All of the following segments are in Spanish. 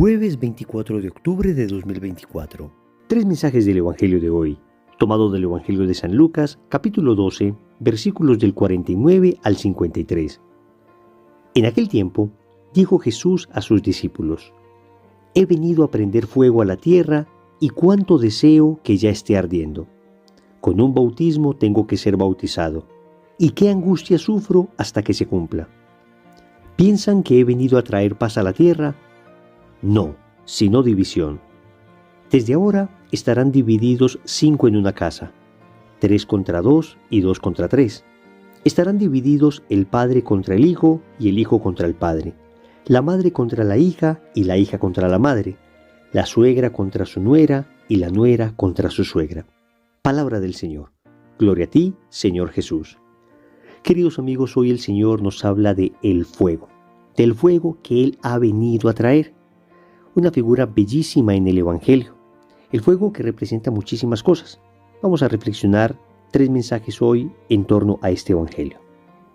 Jueves 24 de octubre de 2024. Tres mensajes del Evangelio de hoy, tomado del Evangelio de San Lucas, capítulo 12, versículos del 49 al 53. En aquel tiempo, dijo Jesús a sus discípulos: He venido a prender fuego a la tierra, y cuánto deseo que ya esté ardiendo. Con un bautismo tengo que ser bautizado, y qué angustia sufro hasta que se cumpla. ¿Piensan que he venido a traer paz a la tierra? No, sino división. Desde ahora estarán divididos 5 en una casa, 3 contra 2 y 2 contra 3. Estarán divididos el padre contra el hijo y el hijo contra el padre, la madre contra la hija y la hija contra la madre, la suegra contra su nuera y la nuera contra su suegra. Palabra del Señor. Gloria a ti, Señor Jesús. Queridos amigos, hoy el Señor nos habla de el fuego, del fuego que Él ha venido a traer. Una figura bellísima en el Evangelio, el fuego que representa muchísimas cosas. Vamos a reflexionar 3 mensajes hoy en torno a este Evangelio.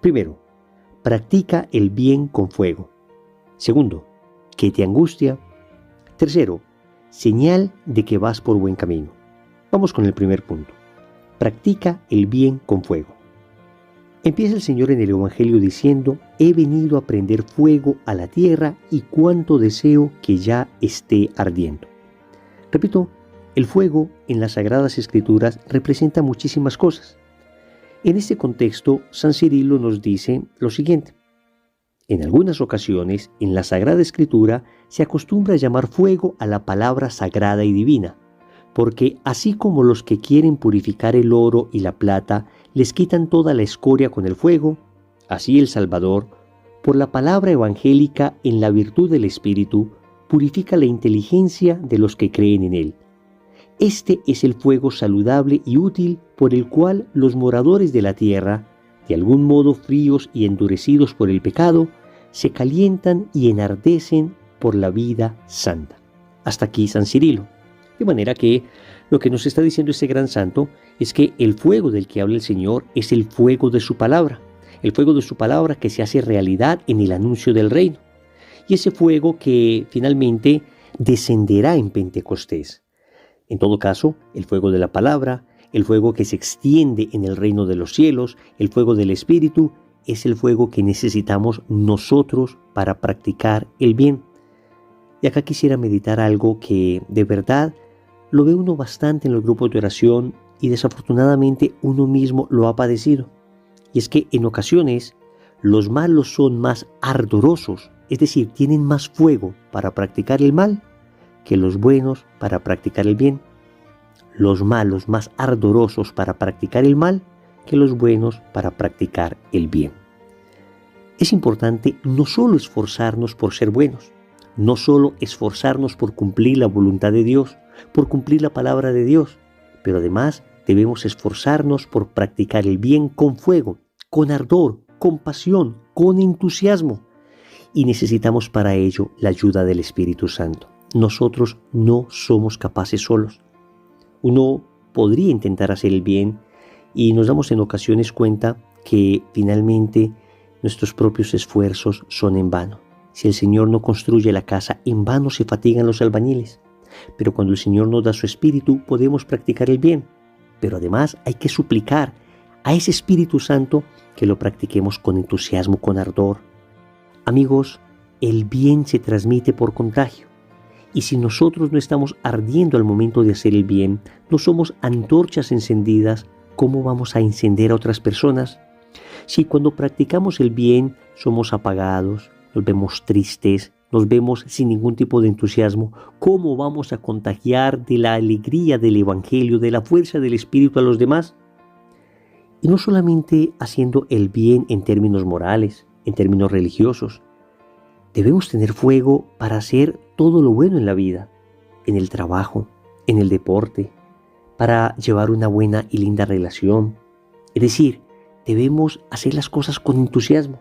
Primero, practica el bien con fuego. Segundo, ¿qué te angustia? Tercero, señal de que vas por buen camino. Vamos con el primer punto. Practica el bien con fuego. Empieza el Señor en el Evangelio diciendo: he venido a prender fuego a la tierra y cuánto deseo que ya esté ardiendo. Repito, el fuego en las Sagradas Escrituras representa muchísimas cosas. En este contexto, San Cirilo nos dice lo siguiente: en algunas ocasiones, en la Sagrada Escritura se acostumbra a llamar fuego a la palabra sagrada y divina, porque así como los que quieren purificar el oro y la plata les quitan toda la escoria con el fuego, así el Salvador, por la palabra evangélica en la virtud del Espíritu, purifica la inteligencia de los que creen en Él. Este es el fuego saludable y útil por el cual los moradores de la tierra, de algún modo fríos y endurecidos por el pecado, se calientan y enardecen por la vida santa. Hasta aquí San Cirilo. De manera que lo que nos está diciendo este gran santo es que el fuego del que habla el Señor es el fuego de su palabra, el fuego de su palabra que se hace realidad en el anuncio del reino, y ese fuego que finalmente descenderá en Pentecostés. En todo caso, el fuego de la palabra, el fuego que se extiende en el reino de los cielos, el fuego del Espíritu, es el fuego que necesitamos nosotros para practicar el bien. Y acá quisiera meditar algo que de verdad lo ve uno bastante en los grupos de oración y desafortunadamente uno mismo lo ha padecido. Y es que en ocasiones los malos son más ardorosos, es decir, tienen más fuego para practicar el mal que los buenos para practicar el bien. Los malos más ardorosos para practicar el mal que los buenos para practicar el bien. Es importante no solo esforzarnos por ser buenos, no solo esforzarnos por cumplir la voluntad de Dios, por cumplir la palabra de Dios, pero además debemos esforzarnos por practicar el bien con fuego, con ardor, con pasión, con entusiasmo. Y necesitamos para ello la ayuda del Espíritu Santo. Nosotros no somos capaces solos. Uno podría intentar hacer el bien y nos damos en ocasiones cuenta que finalmente nuestros propios esfuerzos son en vano. Si el Señor no construye la casa, en vano se fatigan los albañiles. Pero cuando el Señor nos da su Espíritu, podemos practicar el bien. Pero además hay que suplicar a ese Espíritu Santo que lo practiquemos con entusiasmo, con ardor. Amigos, el bien se transmite por contagio. Y si nosotros no estamos ardiendo al momento de hacer el bien, no somos antorchas encendidas, ¿cómo vamos a encender a otras personas? Si cuando practicamos el bien somos apagados, nos vemos tristes, nos vemos sin ningún tipo de entusiasmo, ¿cómo vamos a contagiar de la alegría del Evangelio, de la fuerza del Espíritu a los demás? Y no solamente haciendo el bien en términos morales, en términos religiosos. Debemos tener fuego para hacer todo lo bueno en la vida, en el trabajo, en el deporte, para llevar una buena y linda relación. Es decir, debemos hacer las cosas con entusiasmo.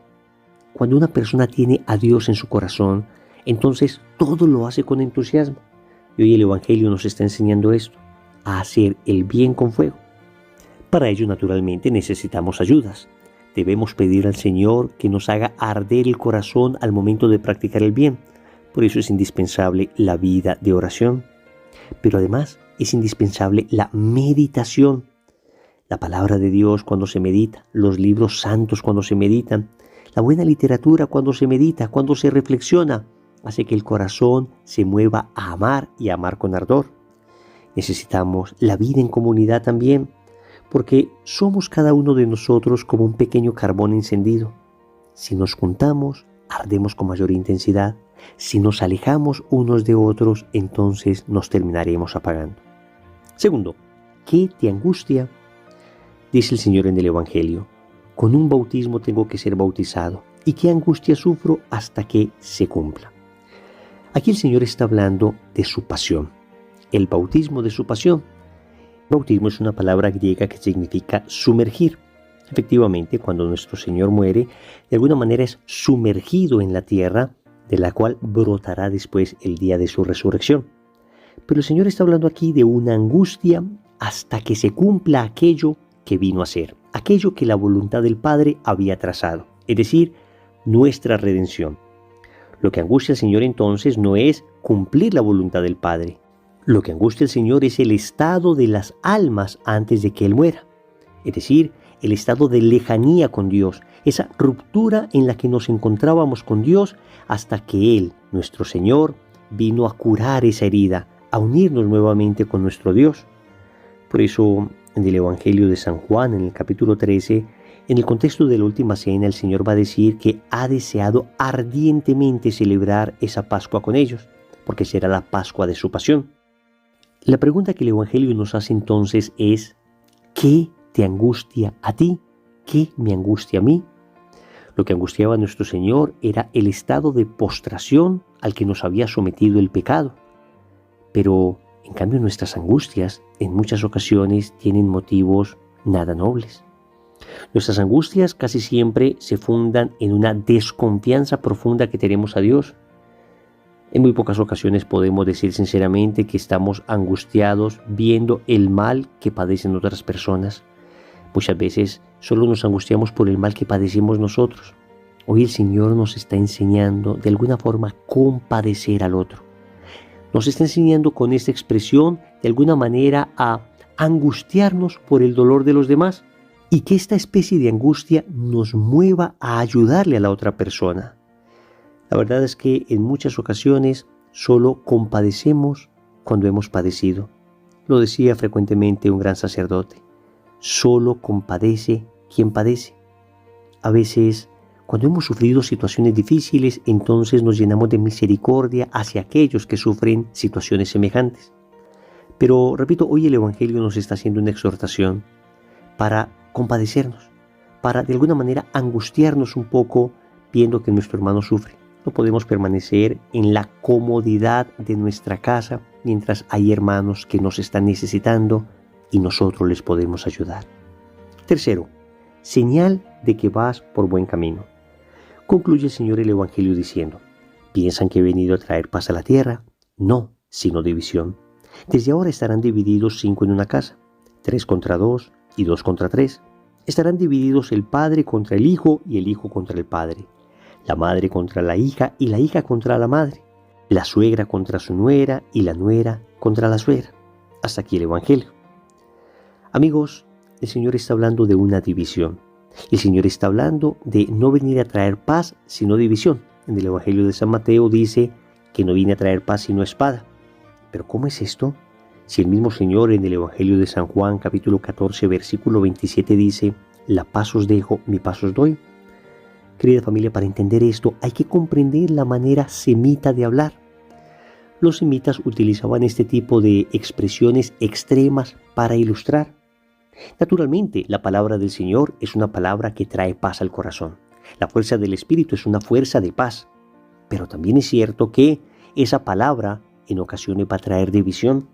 Cuando una persona tiene a Dios en su corazón, entonces todo lo hace con entusiasmo. Y hoy el Evangelio nos está enseñando esto, a hacer el bien con fuego. Para ello, naturalmente, necesitamos ayudas. Debemos pedir al Señor que nos haga arder el corazón al momento de practicar el bien, Por eso es indispensable la vida de oración. Pero además es indispensable la meditación. La palabra de Dios cuando se medita, los libros santos cuando se meditan, la buena literatura cuando se medita, cuando se reflexiona, hace que el corazón se mueva a amar y a amar con ardor. Necesitamos la vida en comunidad también, porque somos cada uno de nosotros como un pequeño carbón encendido. Si nos juntamos, ardemos con mayor intensidad. Si nos alejamos unos de otros, entonces nos terminaremos apagando. Segundo, ¿qué te angustia? Dice el Señor en el Evangelio: con un bautismo tengo que ser bautizado, y qué angustia sufro hasta que se cumpla. Aquí el Señor está hablando de su pasión, el bautismo de su pasión. Bautismo es una palabra griega que significa sumergir. Efectivamente, cuando nuestro Señor muere, de alguna manera es sumergido en la tierra, de la cual brotará después el día de su resurrección. Pero el Señor está hablando aquí de una angustia hasta que se cumpla aquello que vino a ser, aquello que la voluntad del Padre había trazado, es decir, nuestra redención. Lo que angustia al Señor entonces no es cumplir la voluntad del Padre. Lo que angustia al Señor es el estado de las almas antes de que Él muera, es decir, el estado de lejanía con Dios, esa ruptura en la que nos encontrábamos con Dios hasta que Él, nuestro Señor, vino a curar esa herida, a unirnos nuevamente con nuestro Dios. Por eso, en el Evangelio de San Juan, en el capítulo 13, en el contexto de la última cena, el Señor va a decir que ha deseado ardientemente celebrar esa Pascua con ellos, porque será la Pascua de su pasión. La pregunta que el Evangelio nos hace entonces es: ¿qué te angustia a ti? ¿Qué me angustia a mí? Lo que angustiaba a nuestro Señor era el estado de postración al que nos había sometido el pecado. Pero, en cambio, nuestras angustias en muchas ocasiones tienen motivos nada nobles. Nuestras angustias casi siempre se fundan en una desconfianza profunda que tenemos a Dios. En muy pocas ocasiones podemos decir sinceramente que estamos angustiados viendo el mal que padecen otras personas. Muchas veces solo nos angustiamos por el mal que padecemos nosotros. Hoy el Señor nos está enseñando de alguna forma compadecer al otro. Nos está enseñando con esta expresión de alguna manera a angustiarnos por el dolor de los demás y que esta especie de angustia nos mueva a ayudarle a la otra persona. La verdad es que en muchas ocasiones solo compadecemos cuando hemos padecido. Lo decía frecuentemente un gran sacerdote: solo compadece quien padece. A veces, cuando hemos sufrido situaciones difíciles, entonces nos llenamos de misericordia hacia aquellos que sufren situaciones semejantes. Pero, repito, hoy el Evangelio nos está haciendo una exhortación para compadecernos, para de alguna manera angustiarnos un poco viendo que nuestro hermano sufre. No podemos permanecer en la comodidad de nuestra casa mientras hay hermanos que nos están necesitando y nosotros les podemos ayudar. Tercero, señal de que vas por buen camino. Concluye el Señor el Evangelio diciendo: ¿piensan que he venido a traer paz a la tierra? No, sino división. Desde ahora estarán divididos 5 en una casa, 3 contra 2 y 2 contra 3. Estarán divididos el padre contra el hijo y el hijo contra el padre, la madre contra la hija y la hija contra la madre, la suegra contra su nuera y la nuera contra la suegra. Hasta aquí el Evangelio. Amigos, el Señor está hablando de una división. El Señor está hablando de no venir a traer paz, sino división. En el Evangelio de San Mateo dice que no viene a traer paz sino espada. ¿Pero cómo es esto? Si el mismo Señor en el Evangelio de San Juan, capítulo 14, versículo 27 dice: la paz os dejo, mi paz os doy. Querida familia, para entender esto hay que comprender la manera semita de hablar. Los semitas utilizaban este tipo de expresiones extremas para ilustrar. Naturalmente, la palabra del Señor es una palabra que trae paz al corazón. La fuerza del Espíritu es una fuerza de paz. Pero también es cierto que esa palabra en ocasiones va a traer división,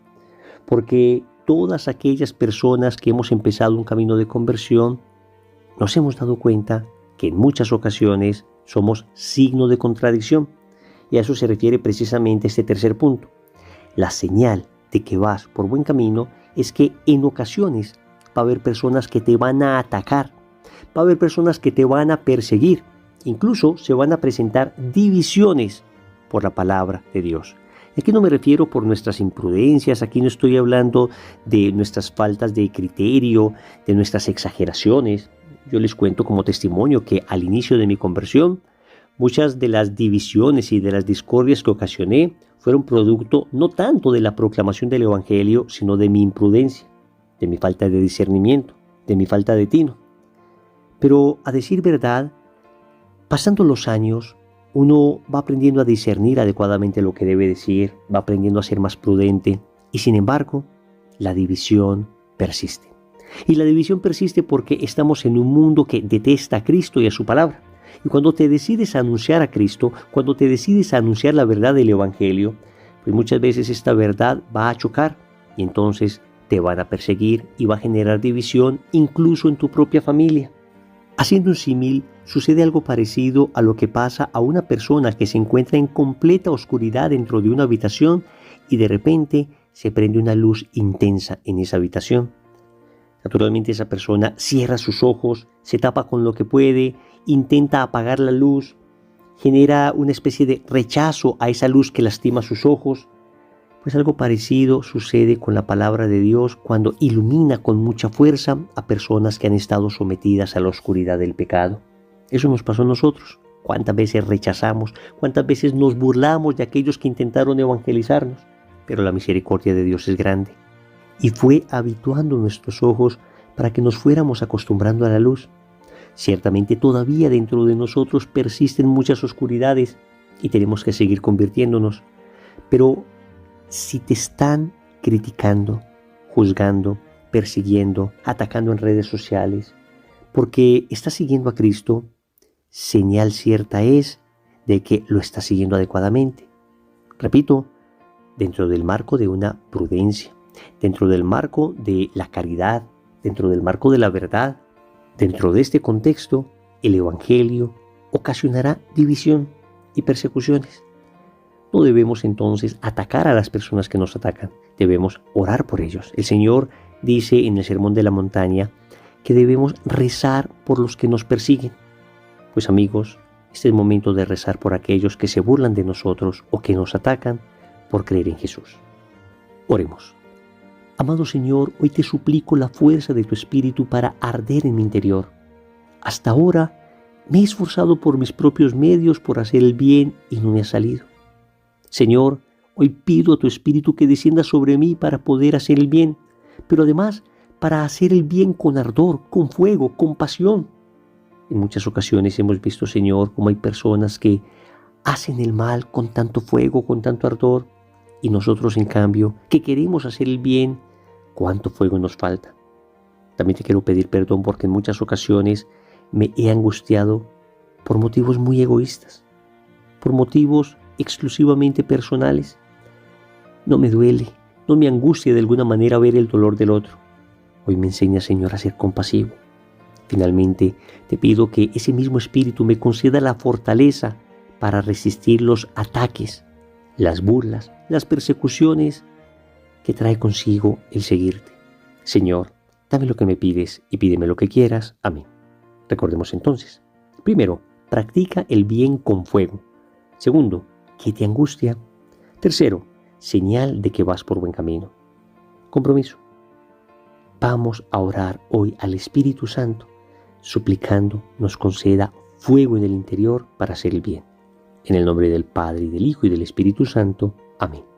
porque todas aquellas personas que hemos empezado un camino de conversión nos hemos dado cuenta que en muchas ocasiones somos signo de contradicción. Y a eso se refiere precisamente este tercer punto. La señal de que vas por buen camino es que en ocasiones va a haber personas que te van a atacar, va a haber personas que te van a perseguir, incluso se van a presentar divisiones por la palabra de Dios. Y aquí no me refiero por nuestras imprudencias, aquí no estoy hablando de nuestras faltas de criterio, de nuestras exageraciones. Yo les cuento como testimonio que al inicio de mi conversión, muchas de las divisiones y de las discordias que ocasioné fueron producto no tanto de la proclamación del Evangelio, sino de mi imprudencia, de mi falta de discernimiento, de mi falta de tino. Pero a decir verdad, pasando los años, uno va aprendiendo a discernir adecuadamente lo que debe decir, va aprendiendo a ser más prudente y sin embargo, la división persiste. Y la división persiste porque estamos en un mundo que detesta a Cristo y a su palabra. Y cuando te decides a anunciar a Cristo, cuando te decides a anunciar la verdad del Evangelio, pues muchas veces esta verdad va a chocar y entonces te van a perseguir y va a generar división incluso en tu propia familia. Haciendo un símil, sucede algo parecido a lo que pasa a una persona que se encuentra en completa oscuridad dentro de una habitación y de repente se prende una luz intensa en esa habitación. Naturalmente esa persona cierra sus ojos, se tapa con lo que puede, intenta apagar la luz, genera una especie de rechazo a esa luz que lastima sus ojos. Pues algo parecido sucede con la palabra de Dios cuando ilumina con mucha fuerza a personas que han estado sometidas a la oscuridad del pecado. Eso nos pasó a nosotros. ¿Cuántas veces rechazamos? ¿Cuántas veces nos burlamos de aquellos que intentaron evangelizarnos? Pero la misericordia de Dios es grande. Y fue habituando nuestros ojos para que nos fuéramos acostumbrando a la luz. Ciertamente todavía dentro de nosotros persisten muchas oscuridades y tenemos que seguir convirtiéndonos. Pero si te están criticando, juzgando, persiguiendo, atacando en redes sociales, porque estás siguiendo a Cristo, señal cierta es de que lo estás siguiendo adecuadamente. Repito, dentro del marco de una prudencia, dentro del marco de la caridad, dentro del marco de la verdad, dentro de este contexto, el Evangelio ocasionará división y persecuciones. No debemos entonces atacar a las personas que nos atacan, debemos orar por ellos. El Señor dice en el Sermón de la Montaña que debemos rezar por los que nos persiguen. Pues amigos, este es el momento de rezar por aquellos que se burlan de nosotros o que nos atacan por creer en Jesús. Oremos. Amado Señor, hoy te suplico la fuerza de tu Espíritu para arder en mi interior. Hasta ahora me he esforzado por mis propios medios por hacer el bien y no me ha salido. Señor, hoy pido a tu Espíritu que descienda sobre mí para poder hacer el bien, pero además para hacer el bien con ardor, con fuego, con pasión. En muchas ocasiones hemos visto, Señor, cómo hay personas que hacen el mal con tanto fuego, con tanto ardor, y nosotros, en cambio, que queremos hacer el bien, ¿cuánto fuego nos falta? También te quiero pedir perdón porque en muchas ocasiones me he angustiado por motivos muy egoístas, por motivos exclusivamente personales. No me duele, no me angustia de alguna manera ver el dolor del otro. Hoy me enseña, Señor, a ser compasivo. Finalmente, te pido que ese mismo Espíritu me conceda la fortaleza para resistir los ataques, las burlas, las persecuciones que trae consigo el seguirte. Señor, dame lo que me pides y pídeme lo que quieras. Amén. Recordemos entonces. Primero, practica el bien con fuego. Segundo, ¿qué te angustia? Tercero, señal de que vas por buen camino. Compromiso. Vamos a orar hoy al Espíritu Santo, suplicando nos conceda fuego en el interior para hacer el bien. En el nombre del Padre, y del Hijo, y del Espíritu Santo. Amén.